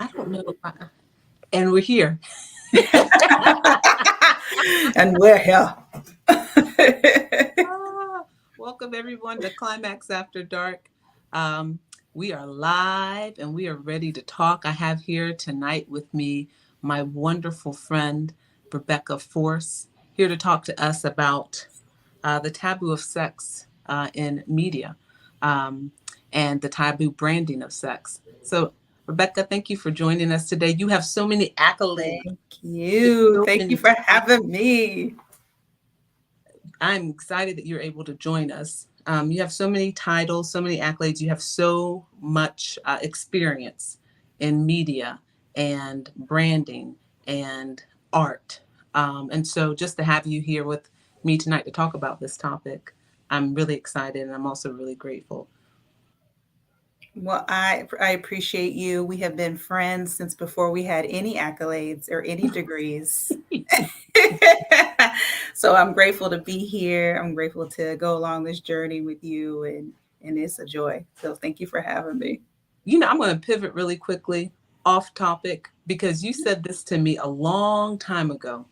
I don't know. And we're here. And we're here. Welcome everyone to Climax After Dark. Um, we are live and we are ready to talk. I have here tonight with me my wonderful friend, Rebecca Force, here to talk to us about the taboo of sex in media and the taboo branding of sex. So, Rebecca, thank you for joining us today. You have so many accolades. Thank you. So Thank you many. for having me. I'm excited that you're able to join us. You have so many titles, so many accolades. You have so much experience in media and branding and art. And so just to have you here with me tonight to talk about this topic, I'm really excited and I'm also really grateful. Well, I appreciate you. We have been friends since before we had any accolades or any degrees. So I'm grateful to be here. I'm grateful to go along this journey with you, and it's a joy. So thank you for having me. I'm going to pivot really quickly off topic because you said this to me a long time ago.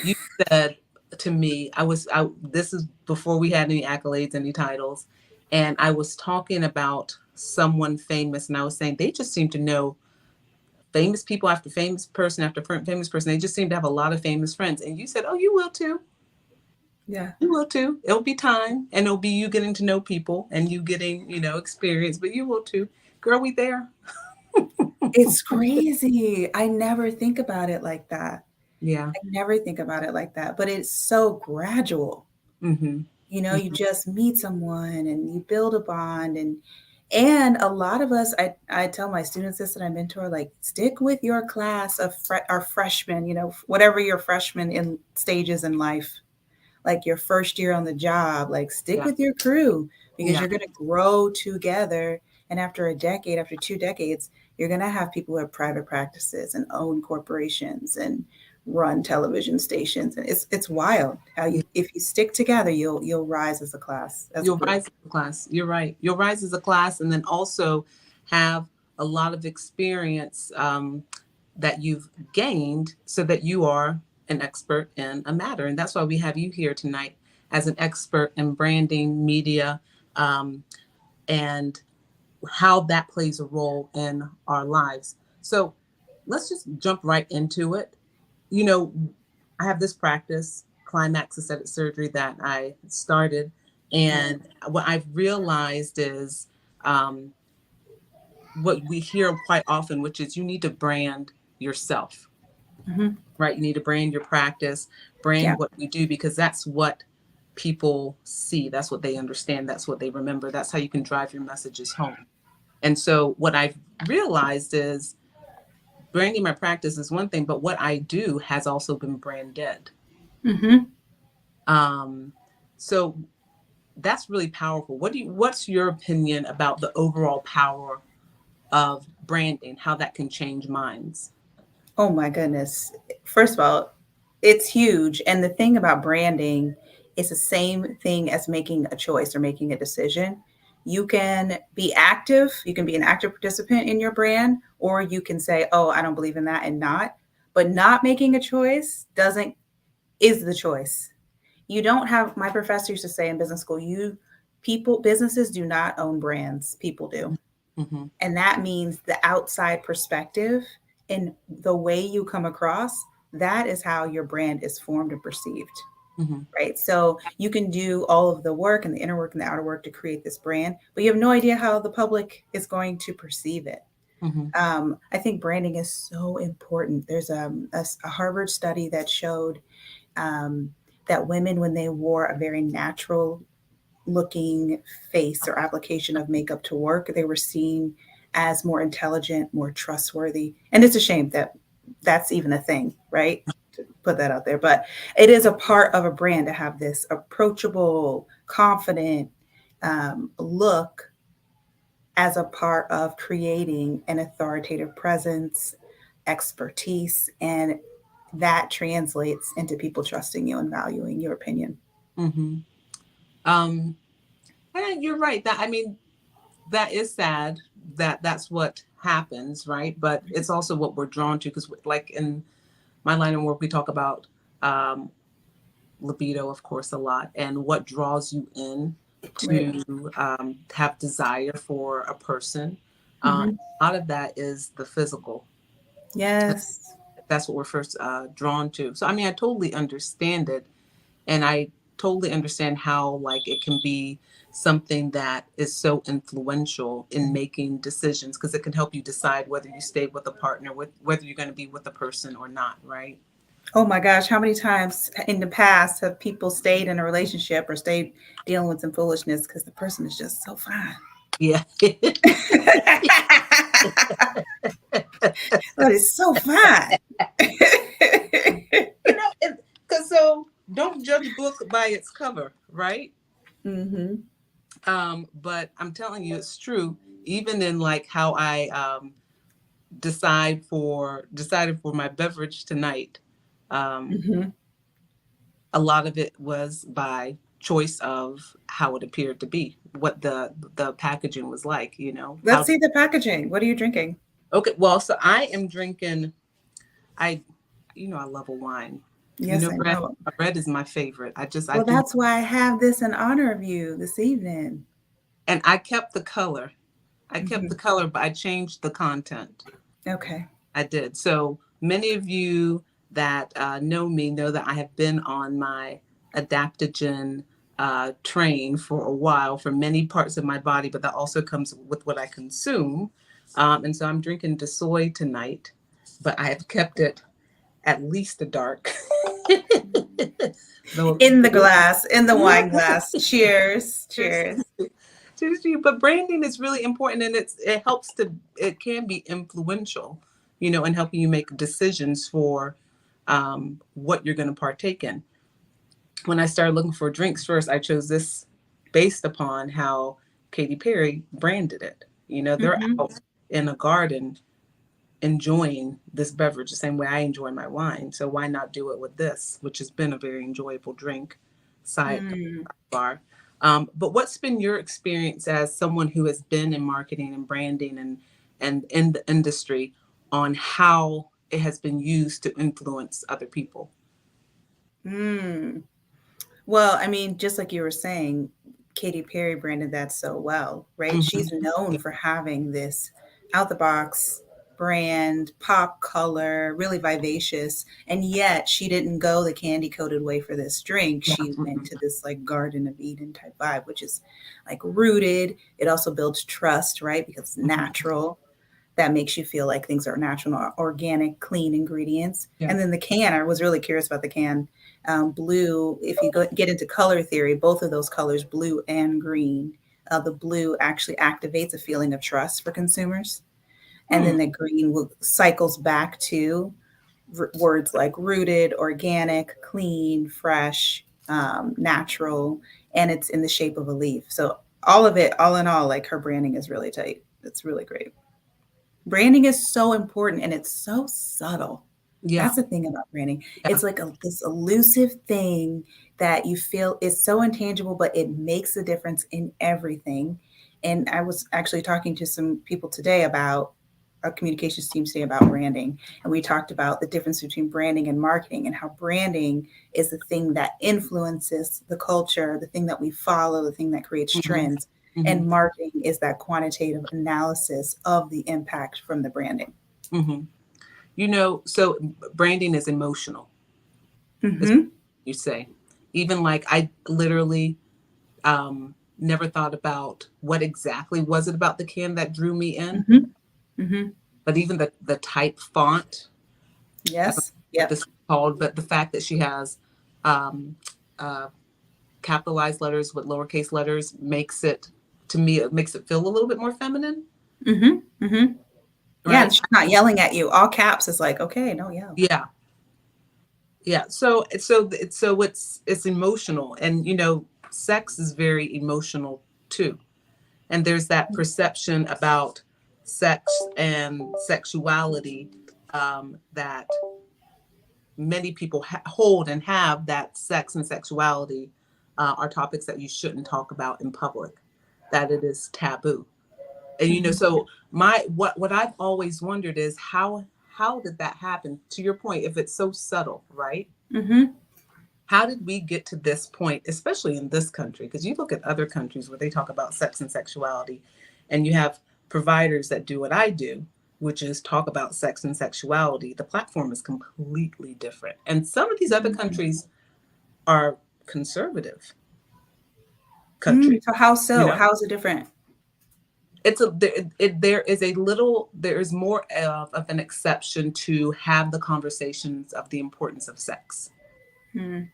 You said to me, this is before we had any accolades, any titles, and I was talking about someone famous, and I was saying they just seem to know famous people after famous person after famous person. They just seem to have a lot of famous friends. And you said, "Oh, you will too. Yeah. You will too. It'll be time, and it'll be you getting to know people and you getting, experience, but you will too." Girl, we there. It's crazy. I never think about it like that. Yeah. I never think about it like that, but it's so gradual. Mm-hmm. You just meet someone and you build a bond, and a lot of us, I tell my students this that I mentor, like, stick with your class of our freshmen, whatever your freshman in stages in life, like your first year on the job, like stick Yeah. with your crew because Yeah. you're going to grow together. And after a decade, after 2 decades, you're going to have people who have private practices and own corporations and run television stations. And it's wild how if you stick together, you'll rise as a class, as a You'll group. rise as a class. You're right. You'll rise as a class and then also have a lot of experience that you've gained so that you are an expert in a matter. And that's why we have you here tonight as an expert in branding, media, um, and how that plays a role in our lives. So let's just jump right into it. You know, I have this practice, climax aesthetic surgery, that I started. And what I've realized is um, what we hear quite often, which is you need to brand yourself, Mhm. right? You need to brand your practice, Yeah. brand what you do, because that's what people see. That's what they understand. That's what they remember. That's how you can drive your messages home. And so what I've realized is branding my practice is one thing, but what I do has also been branded. Hmm. Um, so that's really powerful. What's your opinion about the overall power of branding, how that can change minds? Oh my goodness. First of all, it's huge. And the thing about branding is the same thing as making a choice or making a decision. You can be active, you can be an active participant in your brand, or you can say, oh, I don't believe in that and not. But not making a choice doesn't is the choice. You don't have, my professor used to say in business school, businesses do not own brands, people do. Mm-hmm. And that means the outside perspective and the way you come across, that is how your brand is formed and perceived. Mm-hmm. Right. So you can do all of the work and the inner work and the outer work to create this brand, but you have no idea how the public is going to perceive it. Mm-hmm. I think branding is so important. There's a Harvard study that showed um, that women, when they wore a very natural looking face or application of makeup to work, they were seen as more intelligent, more trustworthy. And it's a shame that that's even a thing, right? To put that out there. But it is a part of a brand to have this approachable, confident look as a part of creating an authoritative presence, expertise, and that translates into people trusting you and valuing your opinion. Mm-hmm. Um, and you're right. That I mean, that is sad that's what happens, right? But it's also what we're drawn to, because like in my line of work, we talk about um, libido, of course, a lot, and what draws you in Right. to have desire for a person. Hmm. A lot of that is the physical. Yes. That's what we're first drawn to. So, I mean, I totally understand it. And I totally understand how, like, it can be something that is so influential in making decisions, because it can help you decide whether you stay with a partner, with whether you're going to be with a person or not, right? Oh my gosh, how many times in the past have people stayed in a relationship or stayed dealing with some foolishness because the person is just so fine? Yeah. That is so fine. You know, because so don't judge a book by its cover, right? Hmm. But I'm telling you, it's true. Even in like how I decided for my beverage tonight, um, Hmm. a lot of it was by choice of how it appeared to be, what the packaging was like. You know Let's how. see the packaging. What are you drinking? Okay, well, so I am drinking. I, I love a wine. Yes, I Red. know. Red is my favorite. I Well, do. that's why I have this in honor of you this evening. And I kept the color. I kept Hmm. the color, but I changed the content. Okay. I did. So many of you that know me know that I have been on my adaptogen train for a while for many parts of my body, but that also comes with what I consume. And so I'm drinking DeSoy tonight, but I have kept it at least a dark. Though, In the glass, in the wine glass. Cheers. Cheers. but branding is really important, and it can be influential, in helping you make decisions for what you're going to partake in. When I started looking for drinks first, I chose this based upon how Katy Perry branded it. They're Hmm. out in a garden enjoying this beverage the same way I enjoy my wine. So why not do it with this, which has been a very enjoyable drink side Mm. bar. But what's been your experience as someone who has been in marketing and branding and in the industry on how it has been used to influence other people? Mm. Well, I mean, just like you were saying, Katy Perry branded that so well, right? Hmm. She's known for having this out the box brand, pop color, really vivacious. And yet she didn't go the candy coated way for this drink. Yeah. She went Hmm. to this like Garden of Eden type vibe, which is like rooted. It also builds trust, right? Because it's Hmm. natural. That makes you feel like things are natural, organic, clean ingredients. Yeah. And then the can, I was really curious about the can. Blue, if you get into color theory, both of those colors, blue and green, the blue actually activates a feeling of trust for consumers. And Hmm. then the green cycles back to words like rooted, organic, clean, fresh, natural, and it's in the shape of a leaf. So all of it, all in all, like her branding is really tight. It's really great. Branding is so important and it's so subtle. Yeah. That's the thing about branding. Yeah. It's like this elusive thing that you feel is so intangible, but it makes a difference in everything. And I was actually talking to some people today about our communications team today about branding. And we talked about the difference between branding and marketing and how branding is the thing that influences the culture, the thing that we follow, the thing that creates Hmm. trends. Hmm. And marketing is that quantitative analysis of the impact from the branding. Hmm. So branding is emotional, is what Mm-hmm. you say. Even like I literally never thought about what exactly was it about the can that drew me in, Mm-hmm. Mm-hmm. but even the type font, I don't know Yes. what Yep. this is called, but the fact that she has um, uh, capitalized letters with lowercase letters makes it, to me, it makes it feel a little bit more feminine, Mm-hmm. Mm-hmm. Yeah, and right? she's not yelling at you. All caps is like, okay, no yell. Yeah, yeah. So it's emotional, and sex is very emotional too. And there's that perception about sex and sexuality, that many people hold and have, that sex and sexuality are topics that you shouldn't talk about in public, that it is taboo. And Mhm. so my what I've always wondered is how did that happen? To your point, if it's so subtle, right? Mhm. How did we get to this point, especially in this country? Because you look at other countries where they talk about sex and sexuality, and you have providers that do what I do, which is talk about sex and sexuality. The platform is completely different. And some of these other Mhm. countries are conservative countries, So how you so? know? How is it different? There is a little, there is more of an exception to have the conversations of the importance of sex, Mm.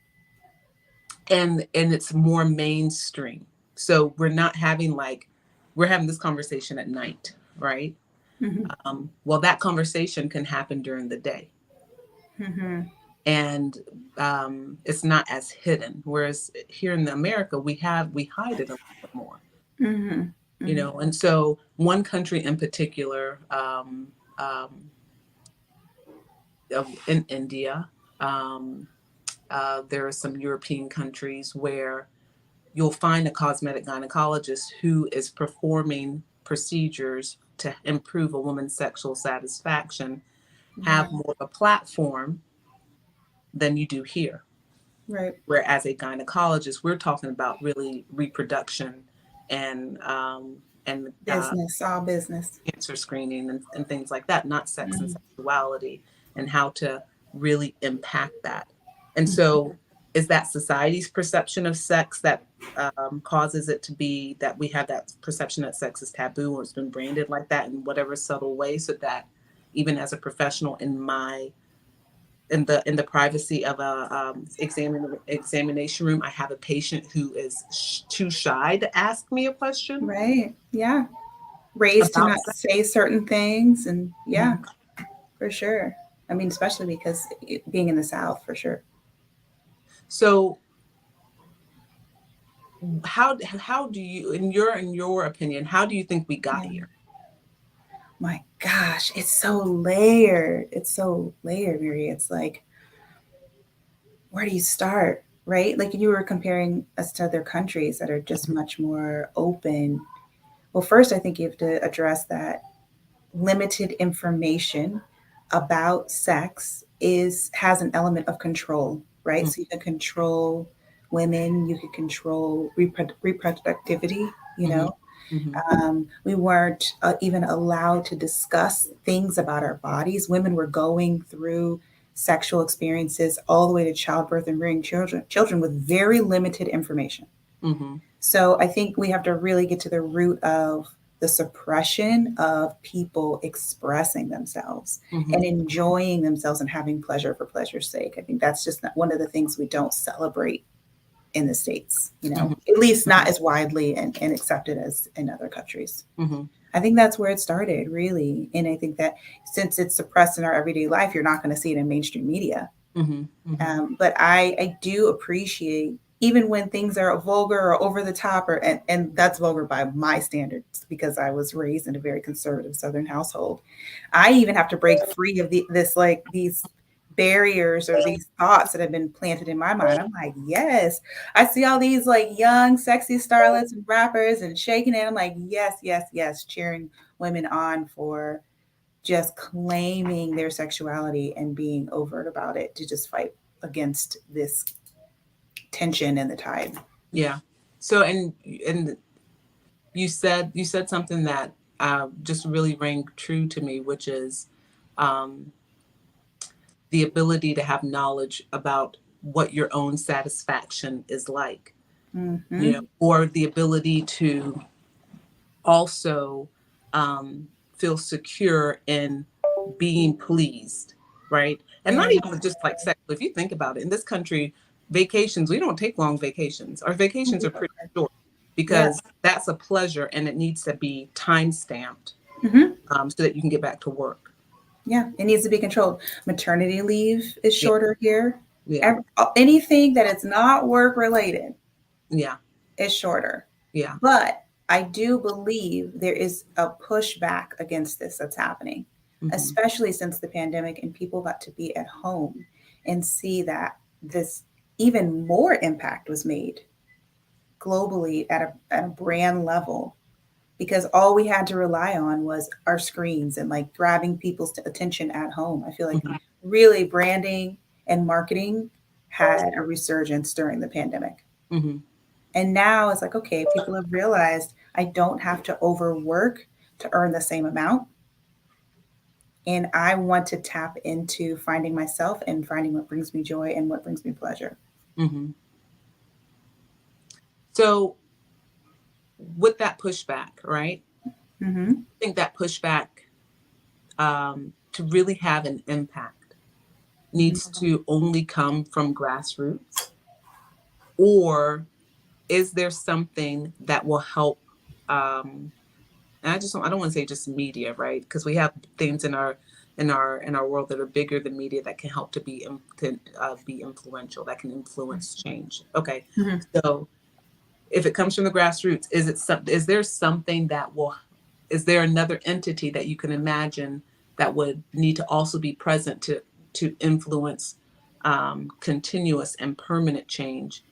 and it's more mainstream. So we're not having like, we're having this conversation at night, right? Mhm. Well, that conversation can happen during the day, Mhm. and it's not as hidden. Whereas here in America, we hide it a little bit more, Mhm. Mhm. And so one country in particular, in India, um, there are some European countries where you'll find a cosmetic gynecologist who is performing procedures to improve a woman's sexual satisfaction, have Wow. more of a platform than you do here. Right. Where as a gynecologist, we're talking about really reproduction and Business, all business. cancer screening and things like that, not sex and Mhm. sexuality, and how to really impact that. And Mhm. so, is that society's perception of sex that causes it to be that we have that perception that sex is taboo, or it's been branded like that in whatever subtle way, so that even as a professional in the privacy of a examination room, I have a patient who is too shy to ask me a question Right. Yeah. Raised to about not sex. say certain things, and yeah, Mhm. for sure. I mean, especially because being in the South, for sure. So how do you, in your opinion, how do you think we got Yeah. here? My gosh, it's so layered. It's so layered, Mary. It's like, where do you start? Right? Like you were comparing us to other countries that are just much more open. Well, first, I think you have to address that limited information about sex is has an element of control, right? Mm, So you can control women, you can control reproductivity, you mhm, know. mhm, We weren't even allowed to discuss things about our bodies. Women were going through sexual experiences all the way to childbirth and rearing children with very limited information. mhm, So I think we have to really get to the root of the suppression of people expressing themselves and mhm, enjoying themselves and having pleasure for pleasure's sake. I think that's just one of the things we don't celebrate in the States, mhm, at least not mhm, as widely and accepted as in other countries. mhm, I think that's where it started, really. And I think that since it's suppressed in our everyday life, you're not going to see it in mainstream media. mhm, mhm, But I do appreciate even when things are vulgar or over the top, or and that's vulgar by my standards because I was raised in a very conservative Southern household. I even have to break free of these barriers or these thoughts that have been planted in my mind. I'm like, yes, I see all these like young, sexy starlets and rappers and shaking it. I'm like, yes, yes, yes, cheering women on for just claiming their sexuality and being overt about it to just fight against this tension in the tide. yeah. So and you said something that just really rang true to me, which is um, the ability to have knowledge about what your own satisfaction is like, Mm-hmm. or the ability to also feel secure in being pleased, right? And not Right. even just like sex. If you think about it, in this country, vacations, we don't take long vacations. Our vacations are pretty short Yeah. because that's a pleasure and it needs to be time stamped Mm-hmm. so that you can get back to work. Yeah. It needs to be controlled. Maternity leave is Yeah, shorter here. yeah, Anything that is not work related yeah, is shorter. yeah. But I do believe there is a pushback against this that's happening, Hmm. especially since the pandemic and people got to be at home and see that this even more impact was made globally at a brand level because all we had to rely on was our screens and like grabbing people's attention at home. I feel like Mhm. really branding and marketing had a resurgence during the pandemic. Mhm. And now it's like, okay, people have realized I don't have to overwork to earn the same amount. And I want to tap into finding myself and finding what brings me joy and what brings me pleasure. Mhm. So with that pushback, right? Mm-hmm. I think that pushback, to really have an impact, needs to only come from grassroots, or is there something that will help? And I don't want to say just media, right? Because we have things in our world that are bigger than media that can help to be influential, that can influence change. Okay, Mm-hmm. so if it comes from the grassroots, is there something that will, is there another entity that you can imagine that would need to also be present to influence continuous and permanent change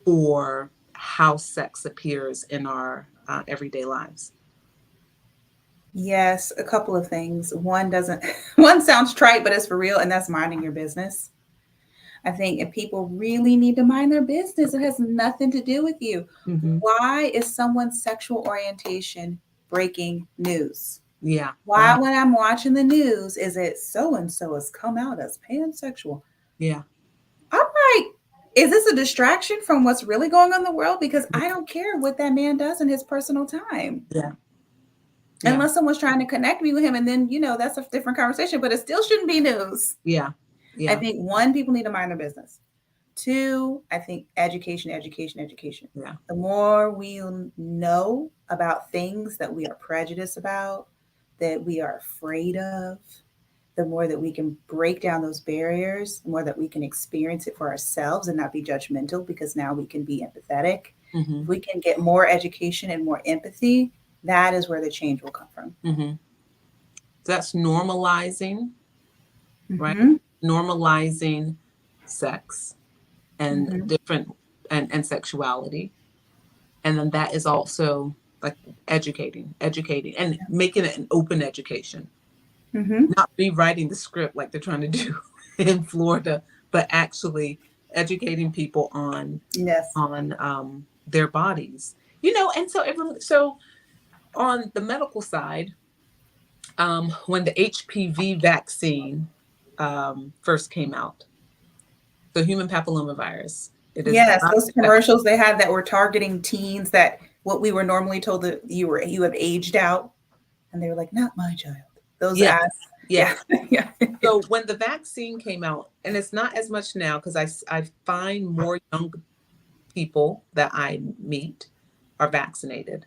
for how sex appears in our everyday lives? Yes, a couple of things. One doesn't, one sounds trite, but it's for real, and that's minding your business. I think if people really need to mind their business, it has nothing to do with you. Hmm. Why is someone's sexual orientation breaking news? Yeah. Why, when I'm watching the news, is it so and so has come out as pansexual? Yeah. I'm like, is this a distraction from what's really going on in the world? Because I don't care what that man does in his personal time. Yeah. Yeah. Unless someone's trying to connect me with him, and then that's a different conversation, but it still shouldn't be news. Yeah. I Yeah. think one, people need to mind their business. Two, I think education, education, education. Yeah. The more we know about things that we are prejudiced about, that we are afraid of, the more that we can break down those barriers, the more that we can experience it for ourselves and not be judgmental, because now we can be empathetic. Hmm. If we can get more education and more empathy, that is where the change will come from. Hmm. That's normalizing, right? Mm-hmm. Normalizing sex and Mm-hmm. different and sexuality. And then that is also like educating and making it an open education, Mm-hmm. not rewriting the script like they're trying to do in Florida, but actually educating people Yes. on their bodies. And so on the medical side, when the HPV vaccine first came out, the human papillomavirus, it is Yes, not those that. commercials they had that were targeting teens, that what we were normally told that you have aged out, and they were like, "Not my child." Those Yes, ads, yeah, yes. yeah. So when the vaccine came out, and it's not as much now because I find more young people that I meet are vaccinated,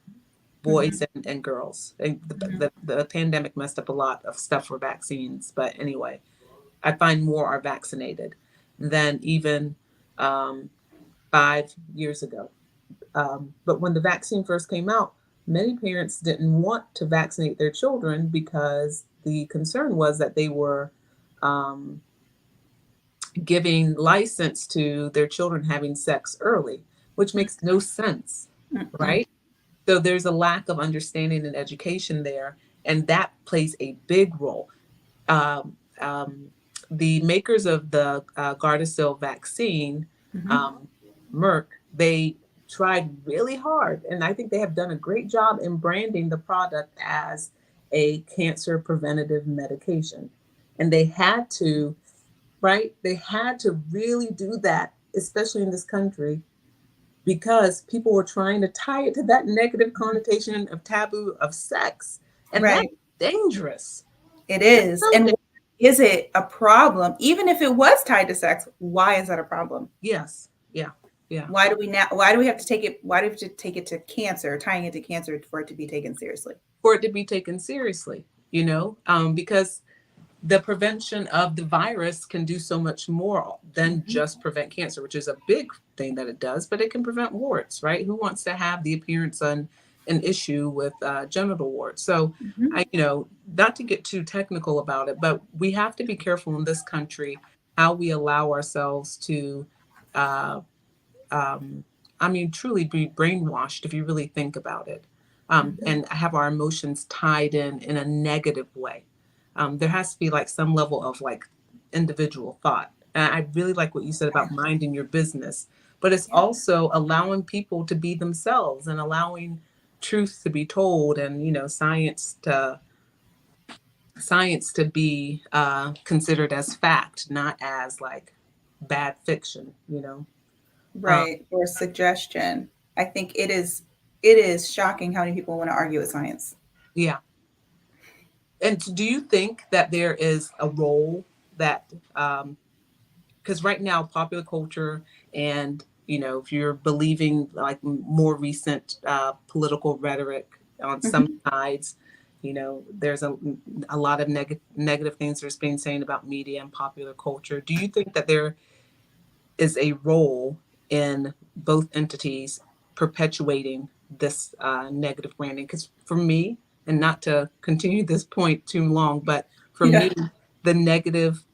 boys Mhm, and girls. And mhm. the pandemic messed up a lot of stuff for vaccines, but anyway, I find more are vaccinated than even um, 5 years ago. But when the vaccine first came out, many parents didn't want to vaccinate their children because the concern was that they were um, giving license to their children having sex early, which makes no sense, Mm-mm. right? So there's a lack of understanding and education there, and that plays a big role. Um, um, the makers of the Gardasil vaccine, Mhm. um, Merck, they tried really hard, and I think they have done a great job in branding the product as a cancer preventative medication. And they had to, right? They had to really do that, especially in this country, because people were trying to tie it to that negative connotation of taboo of sex. And that's Right, dangerous. it That's is. so And dangerous. is it a problem? Even if it was tied to sex, why is that a problem? Yes. Yeah. Yeah. Why do we now? Why do we have to take it? Why do we have to take it to cancer, tying it to cancer for it to be taken seriously? For it to be taken seriously, because the prevention of the virus can do so much more than Mhm. just prevent cancer, which is a big thing that it does, but it can prevent warts, right? Who wants to have the appearance on an issue with genital warts? So, Mhm. not to get too technical about it, but we have to be careful in this country how we allow ourselves to, uh, um, truly be brainwashed if you really think about it. Mhm. and have our emotions tied in a negative way. There has to be like some level of like individual thought. And I really like what you said about minding your business, but it's Yeah. also allowing people to be themselves and allowing truth to be told, and science to be considered as fact, not as like bad fiction. Uh, Right. Or suggestion. I think it is shocking how many people want to argue with science. yeah. And do you think that there is a role that, because right now popular culture, and if you're believing like more recent political rhetoric on some Mhm. sides, there's a lot of negative things that's being saying about media and popular culture. Do you think that there is a role in both entities perpetuating this negative branding? Because for me, and not to continue this point too long, but for Yeah. me, the negative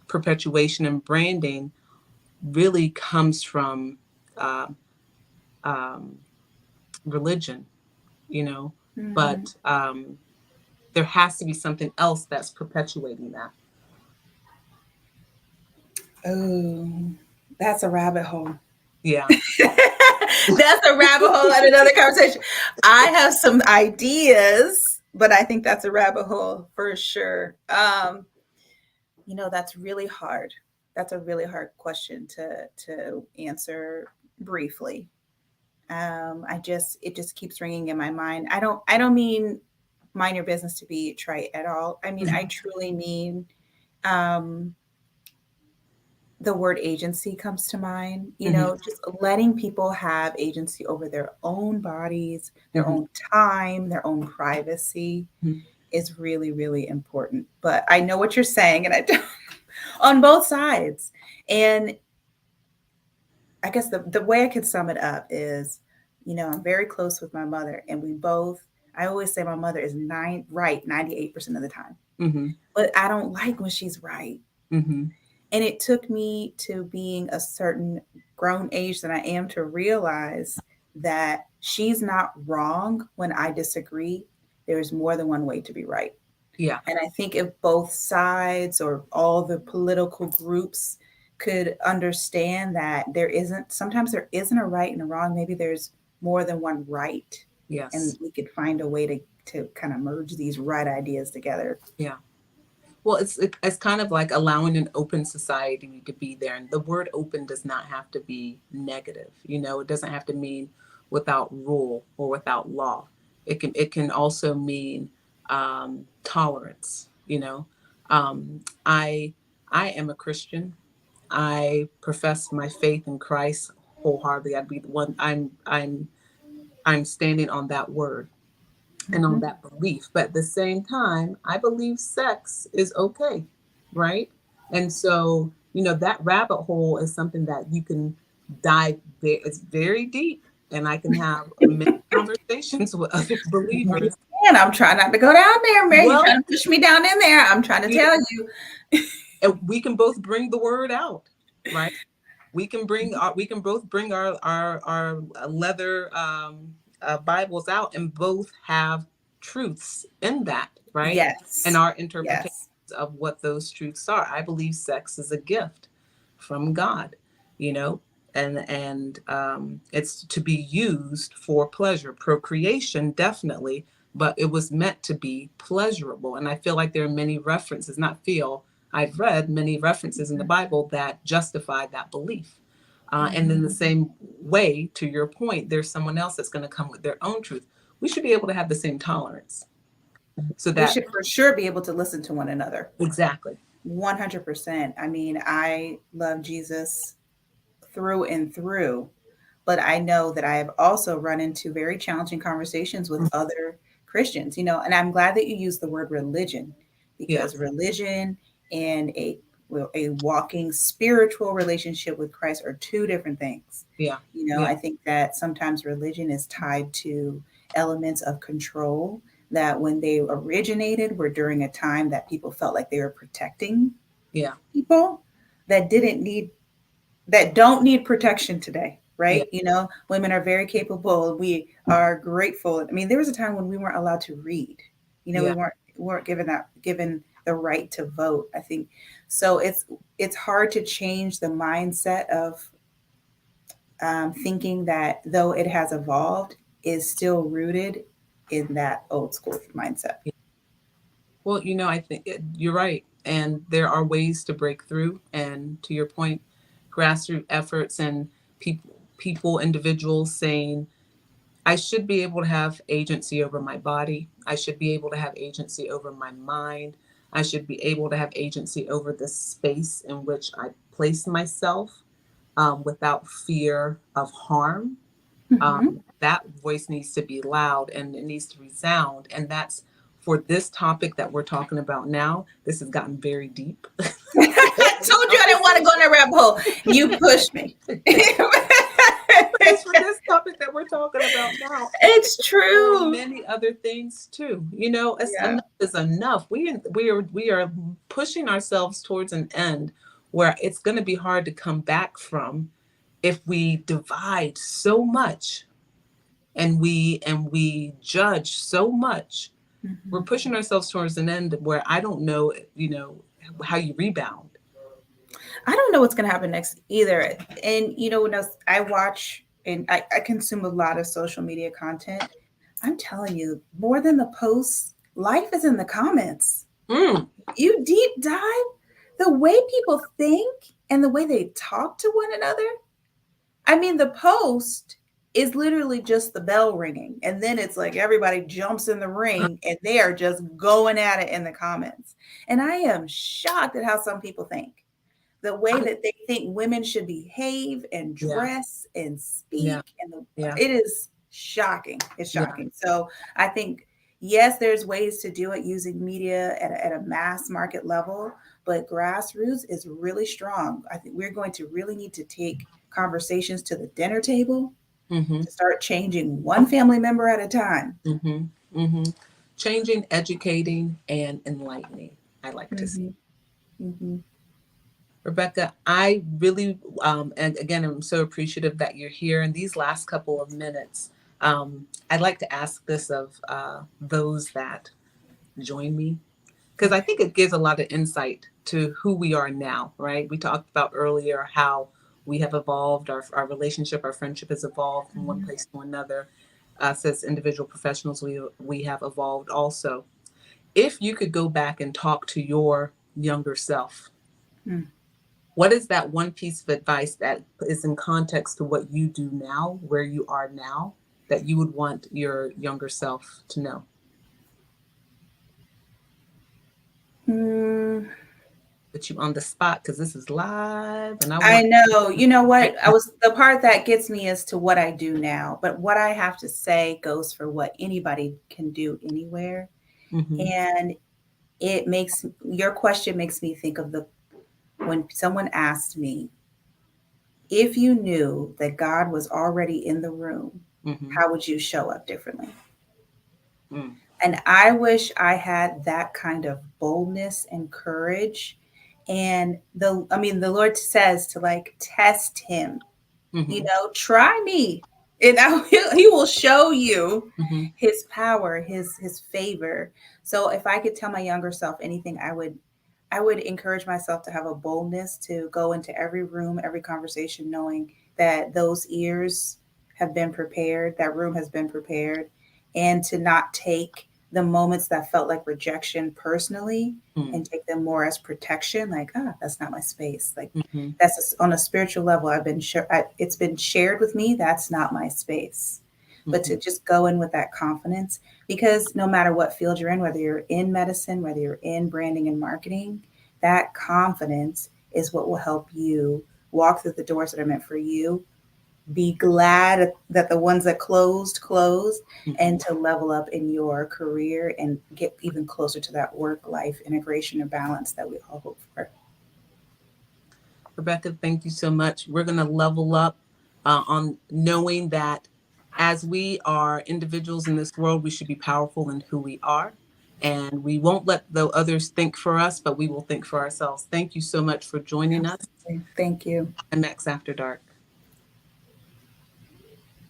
perpetuation and branding really comes from um, um, religion, you know, Mhm. but there has to be something else that's perpetuating that. Oh, that's a rabbit hole. Yeah. That's a rabbit hole and another conversation. I have some ideas, but I think that's a rabbit hole for sure. That's really hard. That's a really hard question to answer briefly. It just keeps ringing in my mind. I don't mean mind your business to be trite at all. I mean, I Mhm. truly mean um, the word agency comes to mind, Mhm. just letting people have agency over their own bodies, their Mhm. own time, their own privacy Mhm. is really, really important. But I know what you're saying, and I don't, on both sides. And I guess the way I could sum it up is, I'm very close with my mother, and I always say my mother is 98% of the time. Mhm. But I don't like when she's right. Mhm. And it took me to being a certain grown age that I am to realize that she's not wrong when I disagree. There's more than one way to be right. Yeah. And I think if both sides or all the political groups could understand that sometimes there isn't a right and a wrong, maybe there's more than one right. And Yes. we could find a way to kind of merge these right ideas together. Yeah. Well, it's kind of like allowing an open society to be there, and the word "open" does not have to be negative. It doesn't have to mean without rule or without law. It can also mean tolerance. I am a Christian. I profess my faith in Christ wholeheartedly. I'd be the one. I'm standing on that word and on Mhm. that belief. But at the same time, I believe sex is okay, right? And so, that rabbit hole is something that you can dive there. It's very deep, and I can have many conversations with other We believers. can. I'm trying not to go down there, man. You're Well, trying to push me down in there. I'm trying to you know, tell you. and we can both bring the word out, right? We can both bring our leather Bibles out and both have truths in that, right? And Yes. our interpretations Yes. of what those truths are. I believe sex is a gift from God, you know, and it's to be used for pleasure, procreation, definitely, but it was meant to be pleasurable. And I feel like there are many references, not feel, I've read many references in the Bible that justify that belief. And in the Mhm. same way, to your point, there's someone else that's going to come with their own truth. We should be able to have the same tolerance so We that, should for sure be able to listen to one another. exactly. 100%. I mean, I love Jesus through and through, but I know that I have also run into very challenging conversations with other Christians, and I'm glad that you used the word religion, Yeah, because religion and a walking spiritual relationship with Christ are two different things. yeah, yeah, I think that sometimes religion is tied to elements of control that when they originated were during a time that people felt like they were protecting yeah, people that didn't need that don't need protection today. Yeah. right? You know, women are very capable. We are grateful. I mean, there was a time when we weren't allowed to read. You know, Yeah. we weren't given the right to vote. I think so. It's hard to change the mindset of thinking that though it has evolved, is still rooted in that old school mindset. Well, I think you're right. And there are ways to break through. And to your point, grassroots efforts and individuals saying, I should be able to have agency over my body. I should be able to have agency over my mind. I should be able to have agency over the space in which I place myself, without fear of harm. Hmm. That voice needs to be loud and it needs to resound. And that's for this topic that we're talking about now. This has gotten very deep. I told you I didn't want to go in a rabbit hole. You pushed me. But it's for this topic that we're talking about now. It's For true. many other things too. It's Yeah. enough is enough. We are pushing ourselves towards an end where it's going to be hard to come back from if we divide so much and we judge so much. We're Mhm. pushing ourselves towards an end where I don't know, how you rebound. I don't know what's going to happen next either. And, you know, when I watch and I consume a lot of social media content, I'm telling you, more than the posts, life is in the comments. Mm, You deep dive the way people think and the way they talk to one another. I mean, the post is literally just the bell ringing. And then it's like everybody jumps in the ring and they are just going at it in the comments. And I am shocked at how some people think. The way I, that they think women should behave and yeah, dress and speak. yeah, And yeah, it is shocking. It's yeah. shocking. So I think, yes, there's ways to do it using media at a mass market level, but grassroots is really strong. I think we're going to really need to take conversations to the dinner table Mm-hmm, to start changing one family member at a time. mm-hmm, mm-hmm. Changing, educating, and enlightening, I like to say. Hmm. Hmm. Rebecca, I really, and again, I'm so appreciative that you're here. In these last couple of minutes, I'd like to ask this of those that join me, because I Okay. think it gives a lot of insight to who we are now, right? We talked about earlier how we have evolved, our relationship, our friendship has evolved from one Hmm. place to another. Us as individual professionals, we have evolved also. If you could go back and talk to your younger self, Mm. what is that one piece of advice that is in context to what you do now, where you are now, that you would want your younger self to know? Mm. Put you on the spot because this is live and I I want. know. You know what? I was the part that gets me as to what I do now, but what I have to say goes for what anybody can do anywhere. Mm-hmm, And it makes your question makes me think of the when someone asked me, if you knew that God was already in the room, mm-hmm, how would you show up differently? mm, And I wish I had that kind of boldness and courage. And the Lord says to like test him, mm-hmm, try me. And he will show you mm-hmm, his power, his favor. So if I could tell my younger self anything, I would encourage myself to have a boldness to go into every room, every conversation, knowing that those ears have been prepared, that room has been prepared, and to not take the moments that felt like rejection personally mm, and take them more as protection. Like, that's not my space. Like, mm-hmm, that's on a spiritual level. It's been shared with me. That's not my space. But mm-hmm, to just go in with that confidence, because no matter what field you're in, whether you're in medicine, whether you're in branding and marketing, that confidence is what will help you walk through the doors that are meant for you. Be glad that the ones that closed, mm-hmm. and to level up in your career and get even closer to that work life integration and balance that we all hope for. Rebecca, thank you so much. We're going to level up on knowing that as we are individuals in this world, we should be powerful in who we are. And we won't let the others think for us, but we will think for ourselves. Thank you so much for joining us. Absolutely. Thank you. And Max After Dark.